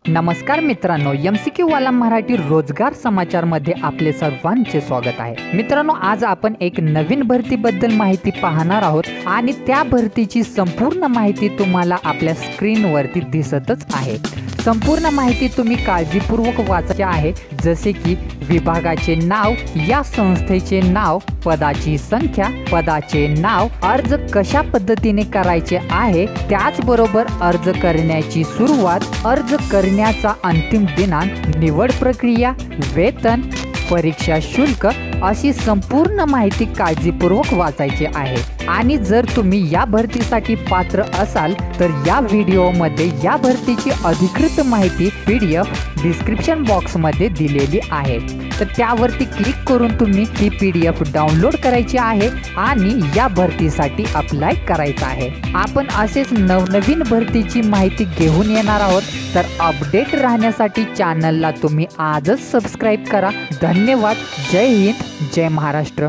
नमस्कार मित्रांनो, MCQ वाला मराठी रोजगार समाचार मध्ये आपले सर्वांचे स्वागत आहे। मित्रांनो, आज आपण एक नवीन भरतीबद्दल माहिती पाहणार आहोत आणि त्या भरतीची संपूर्ण माहिती तुम्हाला आपल्या स्क्रीनवरती दिसतच आहे। संपूर्ण माहिती तुम्ही काळजीपूर्वक वाचायची आहे, जसे की विभागाचे नाव, या संस्थेचे नाव, पदाची संख्या, पदाचे नाव, अर्ज कशा पद्धतीने करायचे आहे, त्याचबरोबर अर्ज करण्याची सुरुवात, अर्ज करण्याचा अंतिम दिनांक, निवड प्रक्रिया, वेतन, परीक्षा शुल्क अशी संपूर्ण माहिती काळजीपूर्वक वाचायची आहे। आणि जर तुम्ही या भरतीसाठी पात्र असाल तर या व्हिडिओमध्ये या भरतीची अधिकृत माहिती PDF डिस्क्रिप्शन बॉक्स मध्ये दिलेली आहे, तर त्यावरती क्लिक करून तुम्ही ही PDF डाउनलोड करायची आहे आणि या भरतीसाठी अप्लाय करायचं आहे। आपण असेच नवनवीन भरतीची माहिती घेऊन येणार आहोत, तर अपडेट राहण्यासाठी चॅनलला तुम्ही आजच सबस्क्राइब करा। धन्यवाद। जय हिंद, जय महाराष्ट्र।